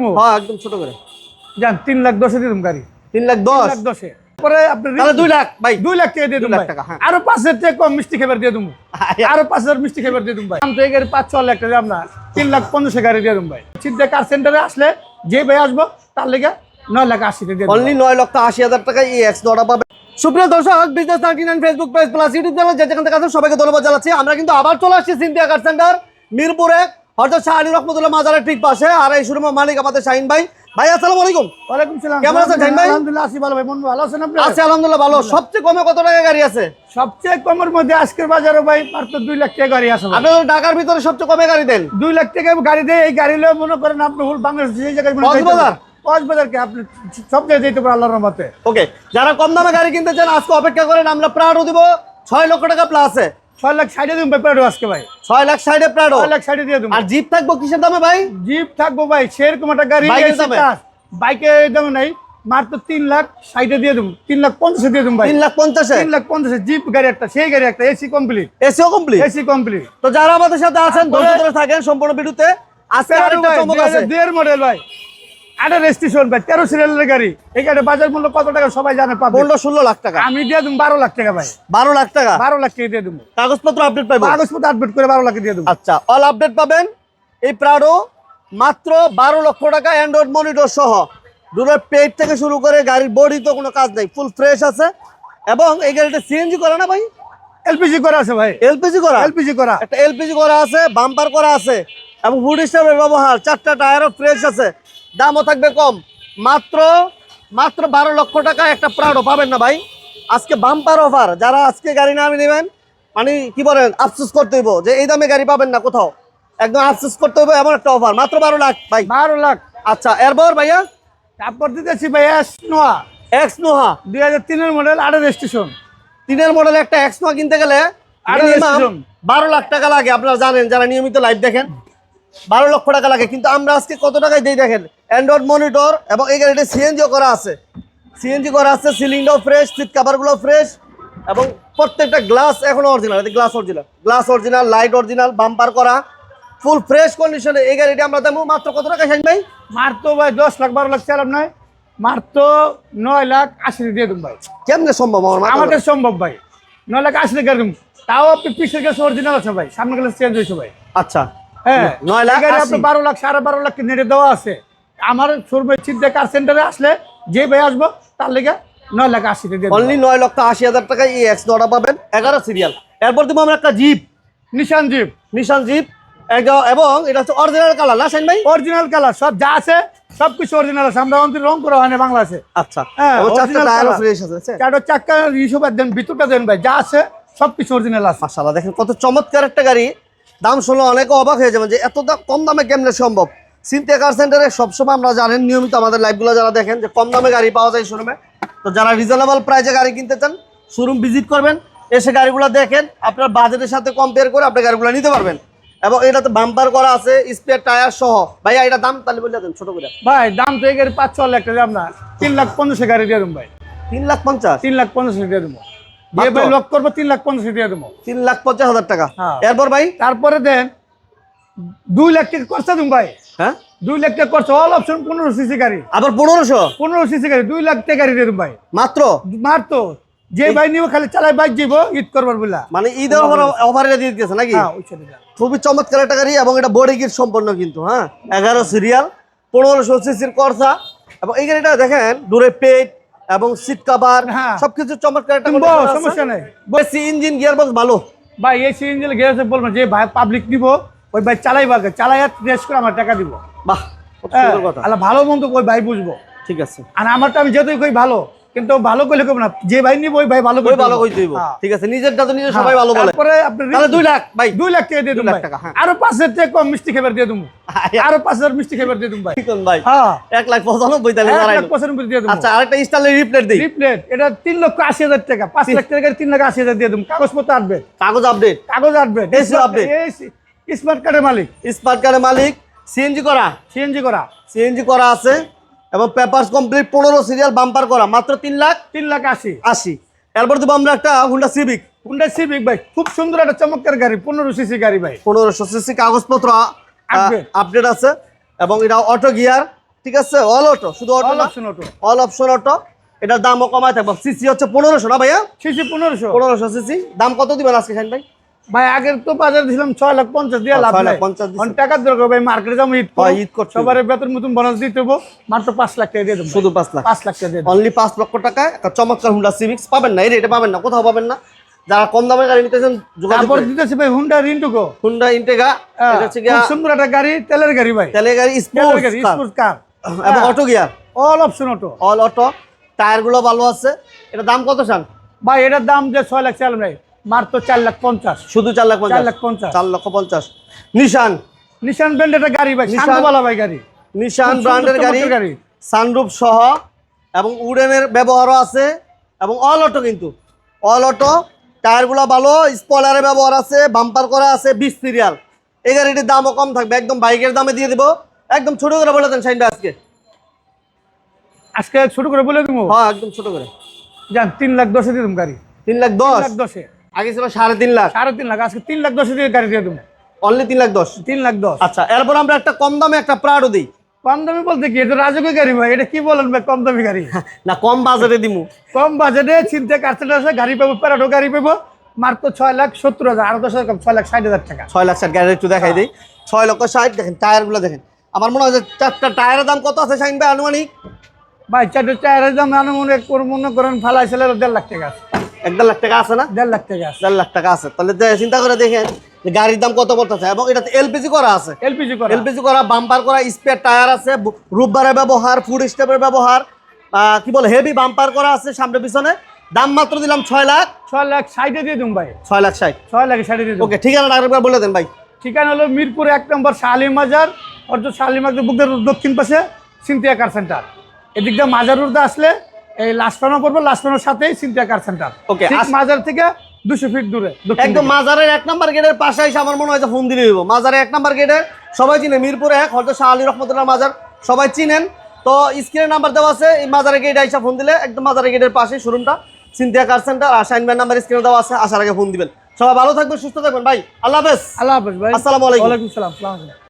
দেবো? হ্যাঁ একদম ছোট করে জান 3,10,000 দিয়ে দেবো গাড়ি। 3,10,000 3,10,000 পরে আপনি 2 লাখ ভাই, 2 লাখ টাকা দিয়ে দেবো ভাই। টাকা, হ্যাঁ। আরো 5,000 টাকা কম মিষ্টি খাবার দিয়ে দেবো, আরো 5,000 মিষ্টি খাবার দিয়ে দেবো ভাই। আমি তো এই গাড়ি 5-6 লাখ টাকা আমরা 3,50,000 গাড়ি দিয়ে দেবো ভাই। সিদ্ধা কার সেন্টারে আসলে যে ভাই আসবো তার লেগে 9,80,000 দিয়ে দেবো। অনলি 9,80,000 টাকা এই এক্স নটা পাবে। সুপ্রিয় দর্শক, business 39 Facebook page plus YouTube channel যেখান থেকে আছেন সবাইকে ধন্যবাদ জানাচ্ছি। আমরা কিন্তু আবার চলে আসছি সিনথিয়া কার সেন্টার, মিরপুরে হযরত শাহ আলী রহমতুল্লাহ মাজারের ঠিক পাশে। আর এই শোরুমের মালিক আমাদের শাহিন ভাই। ভাই আসসালামু আলাইকুম। ওয়ালাইকুম সালাম। কেমন আছেন শাহিন ভাই? আলহামদুলিল্লাহ আছি ভালো ভাই। মন ভালো আছেন আপনি? আছি আলহামদুলিল্লাহ ভালো। সবচেয়ে কমে কত টাকা গাড়ি আছে? সবচেয়ে কমের মধ্যে আজকের বাজারে ভাই মাত্র 2 লাখ টাকা গাড়ি আছে ভাই। আপনি ঢাকার ভিতরে সবচেয়ে কমে গাড়ি দেন? 2 লাখ টাকা গাড়ি দেয়। এই গাড়ি লয়ে মনে করেন আপনি হুল বাংলাদেশ যে জায়গায় কক্সবাজারকে আপনি সব জায়গায় যেতে পারেন আল্লাহর রহমতে। ওকে, যারা কম দামে গাড়ি কিনতে চান আজকে অপেক্ষা করেন, আমরা প্রাডো দিব 6 লক্ষ টাকা প্লাসে। 6,60,000 দিন পেপার আজকে ভাই। 6,60,000 প্রাডো। 6,60,000 দিয়ে দেবো। আর জিপ থাকবো কিসের দামে ভাই? জিপ থাকবো ভাই সেরকম একটা গাড়ি। বাইকের দামে? বাইকের দামে নাই, মাত্র 3,60,000 দিয়ে দেবো। 3,50,000 দিয়ে দেবো ভাই। 3,50,000? 3,50,000 জিপ গাড়ি একটা, সেই গাড়ি একটা, AC complete. SEO complete? AC complete. তো যারা আমাদের সাথে আছেন ধৈর্য ধরে থাকেন সম্পূর্ণ ভিডিওতে। আজকে আরেকটা চমক আছে। 2000 মডেল ভাই, 18 রেজিস্ট্রেশন ভাই, 13 সিরিয়ালের গাড়ি। এই গাড়ি বাজার মূল্য কত টাকা সবাই জানে? 15-16 লাখ টাকা। আমি দিয়ে দেবো 12 লাখ টাকা ভাই। 12 লাখ টাকা? 12 লাখ টাকা দিয়ে দেবো। কাগজপত্র আপডেট পাবেন? কাগজপত্র আপডেট করে 12 লাখ দিয়ে দেবো। আচ্ছা, অল আপডেট পাবেন। এই প্রাডো মাত্র 12 লক্ষ টাকা, অ্যান্ড্রয়েড মনিটর সহ। দুটোর পেট থেকে শুরু করে গাড়ির বডি তো কোনো কাজ নেই, ফুল ফ্রেশ আছে। এবং এই গাড়িটা সিএনজি করা না ভাই? এলপিজি করা আছে ভাই। এলপিজি করা? এলপিজি করা, একটা এলপিজি করা আছে, বাম্পার করা আছে এবং ফুড স্টাফের ব্যবহার, 4টা টায়ারও ফ্রেশ আছে। দামও থাকবে কম, মাত্র 12 লক্ষ টাকা একটা প্রাডো পাবেন না ভাই। আজকে বাম্পার অফার। যারা আজকে গাড়ি নামিয়ে নেবেন মানে কি বলেন, আফসোস করতে হইব যে এই দামে গাড়ি পাবেন না কোথাও। একদম আফসোস করতে হবে, এমন একটা অফার। মাত্র 12 লাখ ভাই। 12 লাখ। আচ্ছা, এরপর ভাইয়া তারপর দিতেছি ভাই নোয়া, এক্স নোহা 2003 এর মডেল, 18 রেজিস্ট্রেশন। 3 এর মডেল একটা এক্স নোহা কিনতে গেলে মিনিমাম 12 লাখ টাকা লাগে। আপনারা জানেন যারা নিয়মিত লাইভ দেখেন, 12 লক্ষ টাকা লাগে। কিন্তু আমরা আজকে কত টাকায় দিই দেখেন, অ্যান্ড্রয়েড মনিটর এবং এই গাড়িতে সিএনজি করা আছে। সিএনজি করা আছে, সিলিংটাও ফ্রেশ, সিট কাভারগুলো ফ্রেশ এবং প্রত্যেকটা গ্লাস এখনো original. Glass original, glass original, light original, bumper করা, ফুল ফ্রেশ কন্ডিশনে এই গাড়িটা আমরা দেবো মাত্র কত টাকা শাহিন ভাই? মারতো ভাই 10 লাখ 12 লাখ চালাম নয়, মারতো 9,80,000 দিয়ে দেবো ভাই। কেমনে সম্ভব আমাদের সম্ভব ভাই? 9,80,000 গাড়ি দেবো। তাও আপনি পিছের গ্লাস অরিজিনাল আছে ভাই, সামনের গ্লাস চেঞ্জ হয়েছে ভাই। আচ্ছা, হ্যাঁ 9 লাখ গাড়ি আপনি 12 লাখ 12.5 লাখ নেটে দেওয়া আছে। আমার শোরুমে সিদ্ধা কার সেন্টারে আসলে যে ভাই আসবো তার লেগে 9,80,000 দিয়ে দেবো। অনলি 9,80,000 টাকায় এই এক্স নটা পাবেন, 11 সিরিয়াল। এরপর দিব আমরা একটা জিপ, নিশান জিপ। নিশান জিপ এবং এটা হচ্ছে অরিজিনাল কালার না শাহিন ভাই? অরিজিনাল কালার, সব যা আছে সবকিছু অরিজিনাল আছে। আমরা অন্তর রং করা হয় না বাংলাদেশে। আচ্ছা, হ্যাঁ, এবং 4টা original টায়ারও colour। ফ্রেশ আছে। চারটা চাক্কা হিসেবে দেন, ভিতরটা দেন ভাই, যা আছে সবকিছু অরিজিনাল আছে। মাশাআল্লাহ, দেখেন কত চমৎকার একটা গাড়ি। দাম শুনলে অনেকে অবাক হয়ে যাবেন যে এত কম দামে কেমনে সম্ভব। সিনথিয়া কার সেন্টারে সবসময় আমরা জানেন নিয়মিত আমাদের লাইভগুলো যারা দেখেন যে কম দামে গাড়ি পাওয়া যায় শোরুমে। তো যারা রিজনেবল প্রাইসে গাড়ি কিনতে চান শোরুম ভিজিট করবেন, এসে গাড়িগুলো দেখেন, আপনার বাজেটের সাথে কম্পেয়ার করে আপনি গাড়িগুলো নিতে পারবেন। এবং এটাতে বাম্পার করা আছে, স্পেয়ার টায়ার সহ। ভাইয়া এটা দাম তাহলে বলে দেন ছোট করে। ভাই দাম তো এই গাড়ি 5-6 লাখ টাকা, আমরা 3,50,000 গাড়ি দিয়ে দেবো ভাই। 3,50,000? 3,50,000 দিয়ে দেবো। যে ভাই লক করবো 3,50,000 দিয়ে দেবো। 3,50,000 টাকা। হ্যাঁ। এরপর ভাই তারপরে দেন 2 লাখ টাকা খরচা দেবো ভাই। হ্যাঁ 2 লাখ টাকা খরচা, অল অপশন 15 সিসি গাড়ি। আবার 1500? 15 সিসি গাড়ি 2 লাখ টাকা গাড়ি দিয়ে দেবো ভাই মাত্র? মারতো যে ভাই নিব খালি চালাই বাইক যাবো ঈদ করবার বলে। মানে ঈদের অফার দিয়ে দিতেছে নাকি? হ্যাঁ, ওই সাথে যা। খুবই চমৎকার একটা গাড়ি এবং এটা বডি কিট সম্পন্ন কিন্তু। হ্যাঁ, 11 সিরিয়াল, 1500 সিসির করসা। এবং এই গাড়িটা দেখেন দূরে পেট এবং সিট কভার হ্যাঁ। সবকিছু চমৎকার একটা সমস্যা নেই। বেশি ইঞ্জিন গিয়ারবক্স ভালো ভাই এই সিএনজি গেছে বলবো যে ভাই পাবলিক নিব, ওই ভাই চালাই টেস্ট করে আমার টাকা দিব। বাহ, খুব সুন্দর কথা। আল্লাহ ভালো মন্দ ওই ভাই বুঝবো। ঠিক আছে, আর আমারটা আমি যেহেতু কই ভালো, কিন্তু ভালো কইলে কব না, যে ভাই নিব ওই ভাই ভালো ওই ভালো কই দিব। ঠিক আছে, নিজেরটা তো নিজে সবাই ভালো বলে। তারপরে আপনি তাহলে 2 লাখ ভাই, 2 লাখ টাকা দিয়ে দেবো ভাই। টাকা, হ্যাঁ। আরো 5,000 টাকা কম মিষ্টি খাবার দিয়ে দেবো, আরো 5,000 মিষ্টি খাবার দিয়ে দেবো ভাই। ঠিক ভাই, হ্যাঁ 1,95,000 তাহলে 1,95,000 দিয়ে দেবো। আচ্ছা, আরেকটা স্টাইলের রিপ্লেট দেই। রিপ্লেট এটা 3,80,000 টাকা, 5 লাখ টাকা 3,80,000 দিয়ে দেবো। কাগজপত্র আপডেট, কাগজ আপডেট, কাগজ আপডেট, এসি আপডেট, স্মার্ট কার্ডের মালিক, স্মার্ট কার্ডের মালিক, সিএনজি করা, সিএনজি করা, সিএনজি করা আছে এবং পেপারস কমপ্লিট, 15 সিরিয়াল, বাম্পার করা, মাত্র 3,80,000। এরপর দেবো আমরা একটা হুন্ডা সিভিক। হুন্ডা সিভিক ভাই খুব সুন্দর একটা চমৎকার গাড়ি, 15 সিসি গাড়ি ভাই, 1500 সিসি, কাগজপত্র আপডেট আছে এবং এটা অটো গিয়ার ঠিক আছে, অল অটো, শুধু অটো অল না, option auto, all option auto. এটার দামও কমায় থাকবো। সিসি হচ্ছে 1500 না ভাইয়া? সিসি 1500। 1500 সিসি। দাম কত দিবেন আজকে শাহিন ভাই? ভাই আগের তো বাজার দিছিলাম 6,50,000 দিয়ে লাভ নাই। 6,50,000 দিছেন। টাকার দরকার ভাই, মার্কেটে যাবো ঈদ হয়, ঈদ করতে সবার বেতন মতন বোনাস দিতে হবো, মাত্র 5 লাখ টাকা দিয়ে দেবো। শুধু 5 লাখ? 5 লাখ টাকা দিয়ে দেবো। অনলি 5 লক্ষ টাকায় একটা চমৎকার হুন্ডা সিভিক্স পাবেন না, এই রেটে পাবেন না, কোথাও পাবেন না। যারা কম দামের গাড়ি নিতেছেন যোগাযোগ তারপর করেন। দিতেছি ভাই হুন্ডা রিন্টুকো, হুন্ডা ইন্টেগা, এটা হচ্ছে গিয়া খুব সুন্দর একটা গাড়ি, তেলের গাড়ি ভাই, তেলের গাড়ি, তেলের স্পোর্টস গাড়ি, কার স্পোর্টস কার এবং auto gear, all option auto. All auto. টায়ারগুলো ভালো আছে। এটা দাম কত চান ভাই এটার দাম যে 6 লাখ চালাম ভাই, মাত্র 4,50,000। শুধু? 4,50,000। 4,50,000। 4,50,000। নিশান, নিশান ব্র্যান্ড একটা গাড়ি ভাই, নিশান। শান্তবালা ভাই গাড়ি, নিশান খুব সুন্দর ব্র্যান্ডের গাড়ি, চমৎকার গাড়ি। সানরুফ সহ এবং উডেনের ব্যবহারও আছে এবং অল অটো, কিন্তু অল অটো। টায়ারগুলো ভালো, স্পয়লারের ব্যবহার আছে, বাম্পার করা আছে, 20 সিরিয়াল। এই গাড়িটির দামও কম থাকবে, একদম বাইকের দামে দিয়ে দেবো। একদম ছোট করে বলে দেন শাহিন ভাই আজকে। আজকে ছোট করে বলে দেবো, হ্যাঁ, একদম ছোট করে। জান 3,10,000 দিয়ে দেবো গাড়ি। 3,10,000? 3,10,000, আগে ছিল 3.5 লাখ। 3.5 লাখ, আজকে 3,10,000 দিয়ে গাড়ি দিয়ে দেবো। অনলি 3,10,000। 3,10,000। আচ্ছা, এরপর আমরা একটা কম দামে একটা প্রাডো দিই। কম দামি বলতে কি, এটা রাজকীয় গাড়ি ভাই, এটা কি বলেন ভাই, কম দামি গাড়ি। না, কম বাজেটে দিমু। কম বাজেটে চিন্তা কাটছে আছে, গাড়ি পাবো, প্যারাডো গাড়ি পাবো মাত্র 6,70,000, আর 10,000 কম, 6,60,000 টাকা। 6 লাখ 60 গাড়ি একটু দেখাই দিই। 6,60,000। দেখেন টায়ারগুলো দেখেন। আমার মনে হয় যে 4টা টায়ারের দাম কত আছে শাহিন ভাই আনুমানিক? ভাই 4টা টায়ারের দাম মনে করেন ফালাইছিল 1.5 লাখ টাকা আছে। 1.5 লাখ টাকা আছে না? 1.5 লাখ টাকা আছে। 1.5 লাখ টাকা আছে। তাহলে চিন্তা করে দেখেন যে গাড়ির দাম কত পড়তেছে। এবং এটাতে এলপিজি করা আছে, এলপিজি করা। এলপিজি করা, বাম্পার করা, স্পেয়ার টায়ার আছে, রুববারের ব্যবহার, ফুড স্টেপের ব্যবহার, কি বলে হেভি বাম্পার করা আছে সামনে পিছনে। দাম মাত্র দিলাম 6 লাখ। 6,60,000 দিয়ে দিন ভাই। 6,60,000। 6,60,000 দিয়ে দিন। ওকে, ঠিকানাটা আরেকবার বলে দেন ভাই। ঠিকানা হলো মিরপুর 1 নম্বর শালিম মাজার, অর্থাৎ শালিম মাজার বুকের দক্ষিণ পাশে সিনথিয়া কার সেন্টার। এদিক দিয়ে মাজার রোডে আসলে এই লাস্টানো পড়বে, লাস্টানোর সাথেই সিনথিয়া কার সেন্টার। ওকে, ঠিক মাজার থেকে 200 ফিট দূরে একদম মাজারের 1 নাম্বার গেটের পাশে এসে আমার মনে হয় যে ফোন দিলে হইব। মাজারের 1 নাম্বার গেটে সবাই চিনে, মিরপুর 1 হযরত শাহ আলী রহমতুল্লাহ মাজার সবাই চিনেন। তো স্ক্রিনে নাম্বার দেওয়া আছে, এই মাজারের গেটে এসে ফোন দিলে একদম মাজারের গেটের পাশে শোরুমটা, সিনথিয়া কার সেন্টার। আর শাহিন ভাই নাম্বার স্ক্রিনে দেওয়া আছে, আসার আগে ফোন দিবেন। সবাই ভালো থাকবেন, সুস্থ থাকবেন ভাই। আল্লাহ হাফেজ। আল্লাহ হাফেজ ভাই। আসসালামু আলাইকুম। ওয়ালাইকুম সালাম।